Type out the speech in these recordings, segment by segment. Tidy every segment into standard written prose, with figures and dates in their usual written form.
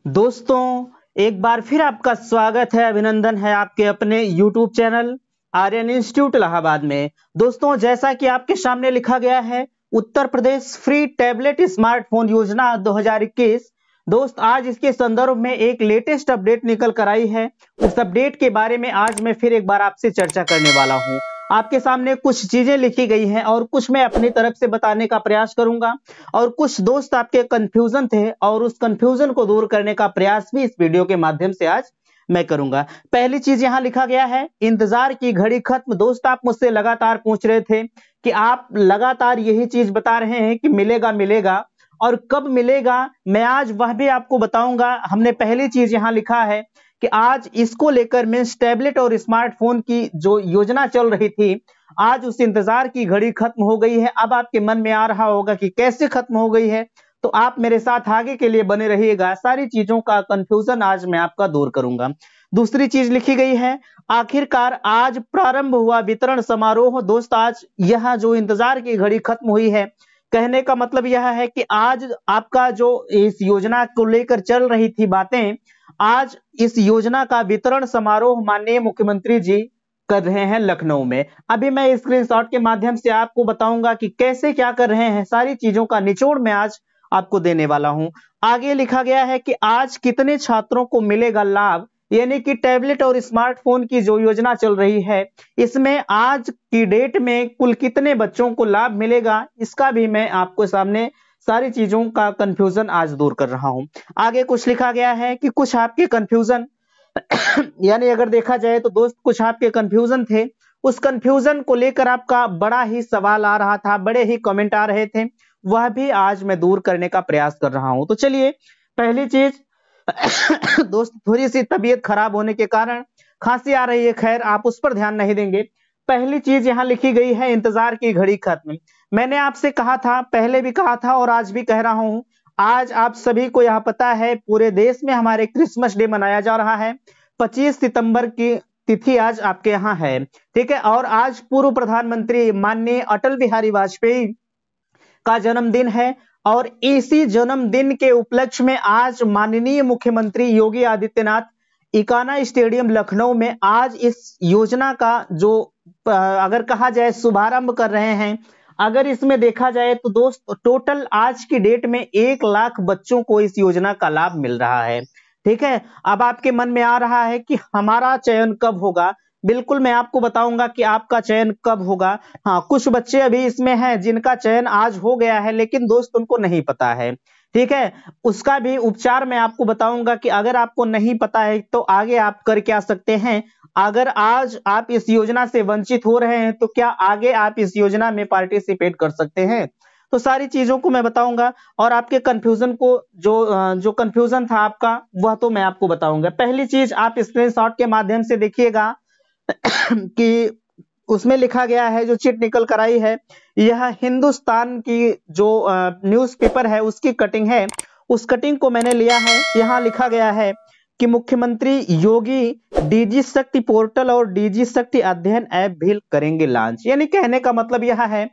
दोस्तों, एक बार फिर आपका स्वागत है, अभिनंदन है आपके अपने YouTube channel Aryan institute Allahabad में। दोस्तों, जैसा कि आपके सामने लिखा गया है, Uttar Pradesh free tablet smartphone योजना 2021। दोस्त, आज इसके संदर्भ में एक लेटेस्ट अपडेट निकल कर आई है। उस अपडेट के बारे में आज मैं फिर एक बार आपसे चर्चा करने वाला हूं। आपके सामने कुछ चीजें लिखी गई हैं और कुछ मैं अपनी तरफ से बताने का प्रयास करूंगा, और कुछ दोस्त आपके कंफ्यूजन थे और उस कंफ्यूजन को दूर करने का प्रयास भी इस वीडियो के माध्यम से आज मैं करूंगा। पहली चीज यहां लिखा गया है, इंतजार की घड़ी खत्म। दोस्त, आप मुझसे लगातार पूछ रहे थे कि आप लगातार यही चीज बता रहे हैं कि मिलेगा मिलेगा, और कब मिलेगा मैं आज वह भी आपको बताऊंगा। हमने पहली चीज यहां लिखा है कि आज इसको लेकर मींस टैबलेट और स्मार्टफोन की जो योजना चल रही थी, आज उस इंतजार की घड़ी खत्म हो गई है। अब आपके मन में आ रहा होगा कि कैसे खत्म हो गई है, तो आप मेरे साथ आगे के लिए बने रहिएगा। सारी चीजों का कंफ्यूजन आज मैं आपका दूर करूंगा। दूसरी चीज लिखी गई है, आखिरकार आज प्रारंभ हुआ वितरण समारोह। दोस्त, आज यह जो इंतजार की घड़ी खत्म हुई है, कहने का मतलब यह है कि आज आपका जो इस योजना को लेकर चल रही थी बातें, आज इस योजना का वितरण समारोह माननीय मुख्यमंत्री जी कर रहे हैं लखनऊ में। अभी मैं स्क्रीनशॉट के माध्यम से आपको बताऊंगा कि कैसे क्या कर रहे हैं। सारी चीजों का निचोड़ मैं आज आपको देने वाला हूं। आगे लिखा गया है कि आज कितने छात्रों को मिलेगा लाभ, यानी कि टैबलेट और स्मार्टफोन की जो योजना चल रही है, इसमें आज की डेट में कुल कितने बच्चों को लाभ मिलेगा, इसका भी मैं आपको सामने सारी चीजों का कंफ्यूजन आज दूर कर रहा हूं। आगे कुछ लिखा गया है कि कुछ आपके कंफ्यूजन यानी अगर देखा जाए तो दोस्त, कुछ आपके कंफ्यूजन थे, उस कंफ्यूजन को लेकर आपका बड़ा ही सवाल आ रहा था, बड़े ही कमेंट आ रहे थे, वह भी आज मैं दूर करने का प्रयास कर रहा हूं। तो चलिए, पहली चीज दोस्त, थोड़ी सी तबीयत खराब होने के कारण खांसी आ रही है, खैर आप उस पर ध्यान नहीं देंगे। पहली चीज यहां लिखी गई है, इंतजार की घड़ी खत्म। मैंने आपसे कहा था, पहले भी कहा था और आज भी कह रहा हूं, आज आप सभी को यह पता है पूरे देश में हमारे क्रिसमस डे मनाया जा रहा है। 25 सितंबर की तिथि आज आपके यहाँ है, ठीक है। और आज पूर्व प्रधानमंत्री माननीय अटल बिहारी वाजपेयी का जन्मदिन है, और इसी जन्मदिन के उपलक्ष्य में आज माननीय मुख्यमंत्री योगी आदित्यनाथ इकाना स्टेडियम लखनऊ में आज इस योजना का जो अगर कहा जाए शुभारंभ कर रहे हैं। अगर इसमें देखा जाए तो दोस्त, टोटल आज की डेट में 1 लाख बच्चों को इस योजना का लाभ मिल रहा है, ठीक है। अब आपके मन में आ रहा है कि हमारा चयन कब होगा। बिल्कुल मैं आपको बताऊंगा कि आपका चयन कब होगा। हाँ, कुछ बच्चे अभी इसमें हैं जिनका चयन आज हो गया है, लेकिन दोस्त उनको नहीं पता है, ठीक है। उसका भी उपचार मैं आपको बताऊंगा कि अगर आपको नहीं पता है तो आगे आप कर क्या सकते हैं। अगर आज आप इस योजना से वंचित हो रहे हैं तो क्या आगे आप इस योजना में पार्टिसिपेट कर सकते हैं। तो सारी चीजों को मैं बताऊंगा, और आपके कंफ्यूजन को जो कंफ्यूजन था आपका, वह तो मैं आपको बताऊंगा। पहली चीज आप स्क्रीनशॉट के माध्यम से देखिएगा कि उसमें लिखा गया है, जो चिट निकल कर आई है, यह हिंदुस्तान की जो न्यूज़पेपर है उसकी कटिंग है। उस कटिंग को मैंने लिया है। यहाँ लिखा गया है कि मुख्यमंत्री योगी डीजी शक्ति पोर्टल और डीजी शक्ति अध्ययन ऐप भी करेंगे लॉन्च। यानी कहने का मतलब यह है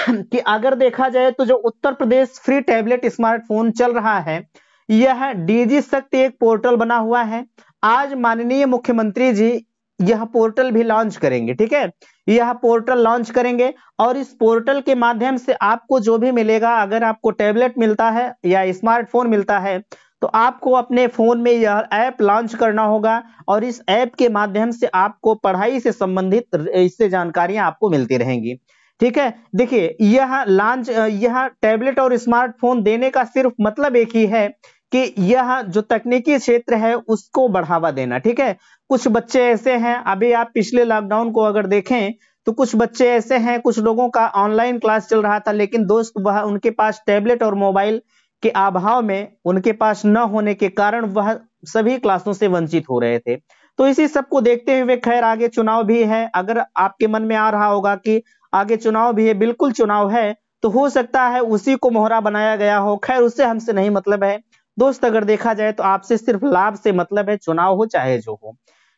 कि अगर देखा जाए तो जो उत्तर प्रदेश फ्री टैबलेट स्मार्टफोन चल रहा है, यह डीजी शक्ति एक पोर्टल बना हुआ है। आज माननीय मुख्यमंत्री जी यह पोर्टल भी लॉन्च करेंगे, ठीक है। यह पोर्टल लॉन्च करेंगे, और इस पोर्टल के माध्यम से आपको जो भी मिलेगा, अगर आपको टैबलेट मिलता है या स्मार्टफोन मिलता है, तो आपको अपने फोन में यह ऐप लॉन्च करना होगा, और इस ऐप के माध्यम से आपको पढ़ाई से संबंधित इससे जानकारियां आपको मिलती रहेंगी, ठीक है। देखिए, यह टैबलेट और स्मार्टफोन देने का सिर्फ मतलब एक ही है कि यह जो तकनीकी क्षेत्र है उसको बढ़ावा देना, ठीक है। कुछ बच्चे ऐसे हैं, अभी आप पिछले लॉकडाउन को अगर देखें तो कुछ बच्चे ऐसे हैं, कुछ लोगों का ऑनलाइन क्लास चल रहा था, लेकिन दोस्त वह उनके पास टैबलेट और मोबाइल के अभाव में, उनके पास न होने के कारण वह सभी क्लासों से वंचित हो रहे थे। तो इसी सब को देखते हुए, खैर आगे चुनाव भी है, अगर आपके मन में आ रहा होगा कि आगे चुनाव भी है, बिल्कुल चुनाव है, तो हो सकता है उसी को मोहरा बनाया गया हो। खैर उससे हमसे नहीं मतलब है दोस्त, अगर देखा जाए तो आपसे सिर्फ लाभ से मतलब है, चुनाव हो चाहे जो हो,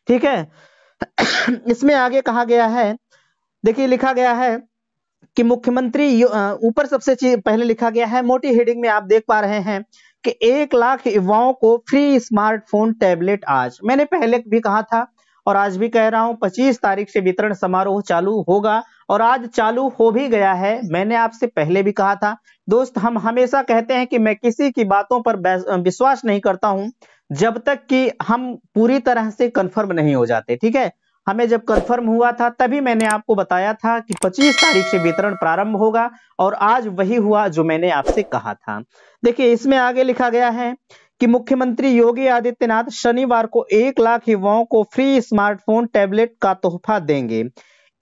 ठीक है। इसमें आगे कहा गया है, देखिए लिखा गया है कि मुख्यमंत्री ऊपर सबसे पहले लिखा गया है, मोटी हेडिंग में आप देख पा रहे हैं कि 1 लाख युवाओं को फ्री स्मार्टफोन टैबलेट आज। मैंने पहले भी कहा था और आज भी कह रहा हूं, 25 तारीख से वितरण समारोह चालू होगा और आज चालू हो भी गया है। मैंने आपसे पहले भी कहा था दोस्त, हम हमेशा कहते हैं कि मैं किसी की बातों पर विश्वास नहीं करता हूं जब तक कि हम पूरी तरह से कंफर्म नहीं हो जाते। ठीक है, हमें जब कंफर्म हुआ था तभी मैंने आपको बताया था कि 25 तारीख से वितरण प्रारंभ होगा और आज वही हुआ जो मैंने आपसे कहा था। देखिए इसमें आगे लिखा गया है कि मुख्यमंत्री योगी आदित्यनाथ शनिवार को 1 लाख युवाओं को फ्री स्मार्टफोन टैबलेट का तोहफा देंगे।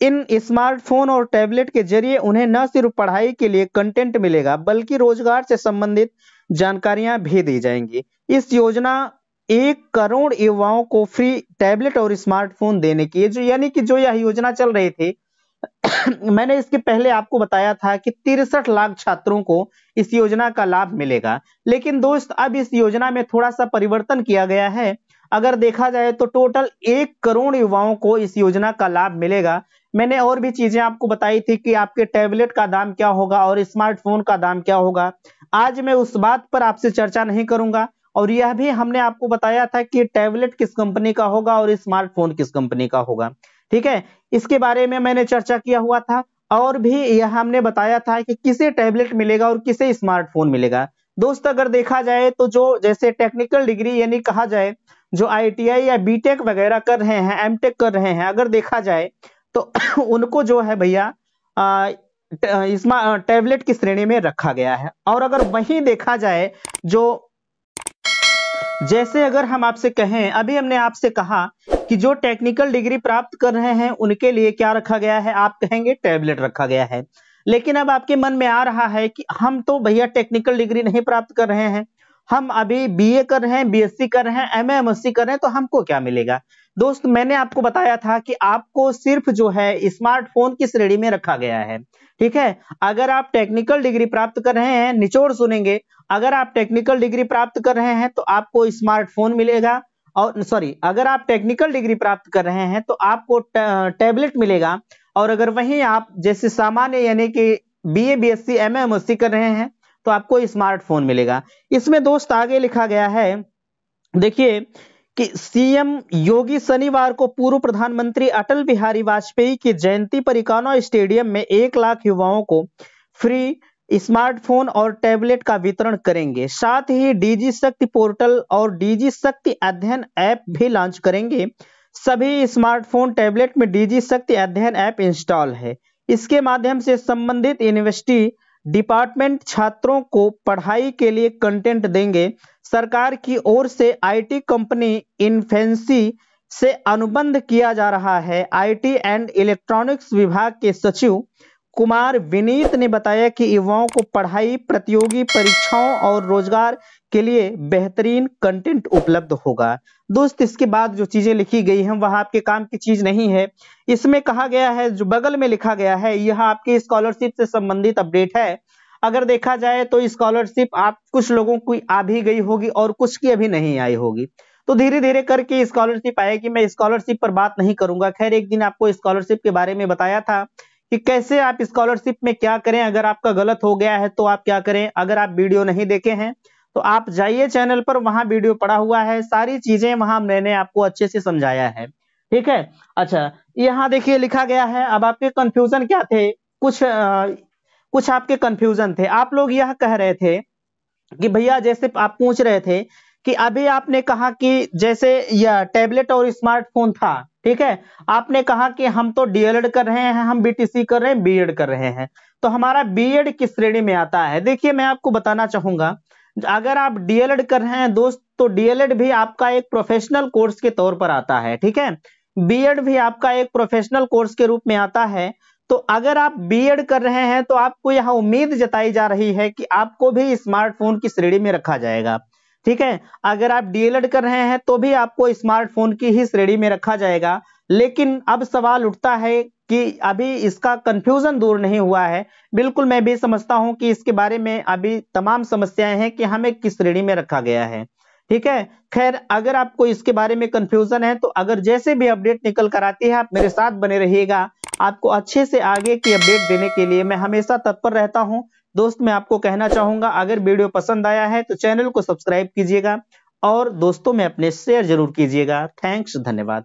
इन स्मार्टफोन और टैबलेट के जरिए उन्हें न सिर्फ पढ़ाई के लिए कंटेंट मिलेगा बल्कि रोजगार से संबंधित जानकारियां भी दी जाएंगी। इस योजना 1 करोड़ युवाओं को फ्री टैबलेट और स्मार्टफोन देने की, जो यानी कि जो यह योजना चल रही थी मैंने इसके पहले आपको बताया था कि 63 लाख छात्रों को इस योजना का लाभ मिलेगा। लेकिन दोस्त अब इस योजना में थोड़ा सा परिवर्तन किया गया है। अगर देखा जाए तो टोटल 1 करोड़ युवाओं को इस योजना का लाभ मिलेगा। मैंने और भी चीजें आपको बताई थी कि आपके टैबलेट का दाम क्या होगा और स्मार्टफोन का दाम क्या होगा। आज मैं उस बात पर आपसे चर्चा नहीं करूंगा और यह भी हमने आपको बताया था कि टैबलेट किस कंपनी का होगा और स्मार्टफोन किस कंपनी का होगा। ठीक है, इसके बारे में मैंने चर्चा किया हुआ था और भी यह हमने बताया था कि किसे टैबलेट मिलेगा और किसे स्मार्टफोन मिलेगा। दोस्त अगर देखा जाए तो जो जैसे टेक्निकल डिग्री यानी कहा जाए जो आईटीआई या बीटेक वगैरह कर रहे हैं, एमटेक कर रहे हैं, अगर देखा जाए तो उनको जो है भैया इसमें टैबलेट की श्रेणी में रखा गया है। और अगर वहीं देखा जाए जो जैसे अगर हम आपसे कहें, अभी हमने आपसे कहा कि जो टेक्निकल डिग्री प्राप्त कर रहे हैं उनके लिए क्या रखा गया है, आप कहेंगे टैबलेट रखा गया है। लेकिन अब आपके मन में आ रहा है कि हम तो भैया टेक्निकल डिग्री नहीं प्राप्त कर रहे हैं, हम अभी बीए कर रहे हैं, बीएससी कर रहे हैं, एमए एमएससी कर रहे हैं, तो हमको क्या मिलेगा। दोस्त मैंने आपको बताया था कि आपको सिर्फ जो है स्मार्टफोन की श्रेणी में रखा गया है। ठीक है, अगर आप टेक्निकल डिग्री प्राप्त कर रहे हैं, निचोड़ सुनेंगे, अगर आप टेक्निकल डिग्री प्राप्त कर रहे हैं तो आपको स्मार्टफोन मिलेगा और सॉरी, अगर आप टेक्निकल डिग्री प्राप्त कर रहे हैं तो आपको टैबलेट मिलेगा। और अगर वहीं आप जैसे सामान्य यानी कि बीए बीएससी एमए एमएससी कर रहे हैं तो आपको स्मार्टफोन मिलेगा। इसमें दोस्त आगे लिखा गया है, देखिए कि सीएम योगी शनिवार को पूर्व प्रधानमंत्री अटल बिहारी वाजपेयी की जयंती पर इकोनो स्टेडियम में 1 लाख युवाओं को फ्री स्मार्टफोन और टैबलेट का वितरण करेंगे। साथ ही डीजी शक्ति पोर्टल और डीजी शक्ति अध्ययन ऐप भी लॉन्च करेंगे। सभी स्मार्टफोन टैबलेट में डीजी शक्ति अध्ययन ऐप इंस्टॉल है। इसके माध्यम से संबंधित यूनिवर्सिटी डिपार्टमेंट छात्रों को पढ़ाई के लिए कंटेंट देंगे। सरकार की ओर से आईटी कंपनी इन्फेंसी से अनुबंध किया जा रहा है। आईटी एंड इलेक्ट्रॉनिक्स विभाग के सचिव कुमार विनीत ने बताया कि युवाओं को पढ़ाई, प्रतियोगी परीक्षाओं और रोजगार के लिए बेहतरीन कंटेंट उपलब्ध होगा। दोस्त इसके बाद जो चीजें लिखी गई हैं वह आपके काम की चीज नहीं है। इसमें कहा गया है, जो बगल में लिखा गया है, यह आपकी स्कॉलरशिप से संबंधित अपडेट है। अगर देखा जाए तो स्कॉलरशिप आप कुछ लोगों की आ भी गई होगी और कुछ की अभी नहीं आई होगी, तो धीरे धीरे करके स्कॉलरशिप आएगी। मैं स्कॉलरशिप पर बात नहीं करूंगा। खैर एक दिन आपको स्कॉलरशिप के बारे में बताया था कि कैसे आप स्कॉलरशिप में क्या करें, अगर आपका गलत हो गया है तो आप क्या करें। अगर आप वीडियो नहीं देखे हैं तो आप जाइए चैनल पर, वहां वीडियो पड़ा हुआ है, सारी चीजें वहां मैंने आपको अच्छे से समझाया है। ठीक है, अच्छा यहाँ देखिए लिखा गया है। अब आपके कंफ्यूजन क्या थे, कुछ आपके कंफ्यूजन थे। आप लोग यह कह रहे थे कि भैया, जैसे आप पूछ रहे थे कि अभी आपने कहा कि जैसे यह टैबलेट और स्मार्टफोन था, ठीक है, आपने कहा कि हम तो डीएलएड कर रहे हैं, हम बीटीसी कर रहे हैं, बीएड कर रहे हैं, तो हमारा बीएड किस श्रेणी में आता है। देखिए मैं आपको बताना चाहूंगा, अगर आप डीएलएड कर रहे हैं दोस्त, तो डीएलएड भी आपका एक प्रोफेशनल कोर्स के तौर पर आता है। ठीक है, बीएड भी आपका एक प्रोफेशनल कोर्स के रूप में आता है। तो अगर आप बीएड कर रहे हैं तो आपको यह उम्मीद जताई जा रही है कि आपको भी स्मार्टफोन की श्रेणी में रखा जाएगा। ठीक है, अगर आप डीएलएड कर रहे हैं तो भी आपको स्मार्टफोन की ही श्रेणी में रखा जाएगा। लेकिन अब सवाल उठता है कि अभी इसका कंफ्यूजन दूर नहीं हुआ है। बिल्कुल मैं भी समझता हूं कि इसके बारे में अभी तमाम समस्याएं हैं कि हमें किस श्रेणी में रखा गया है। ठीक है, खैर अगर आपको इसके बारे में कंफ्यूजन है तो अगर जैसे भी अपडेट निकल कर आती है आप मेरे साथ बने रहिएगा। आपको अच्छे से आगे की अपडेट देने के लिए मैं हमेशा तत्पर रहता हूं। दोस्त, मैं आपको कहना चाहूंगा, अगर वीडियो पसंद आया है तो चैनल को सब्सक्राइब कीजिएगा और दोस्तों में अपने शेयर जरूर कीजिएगा। थैंक्स, धन्यवाद।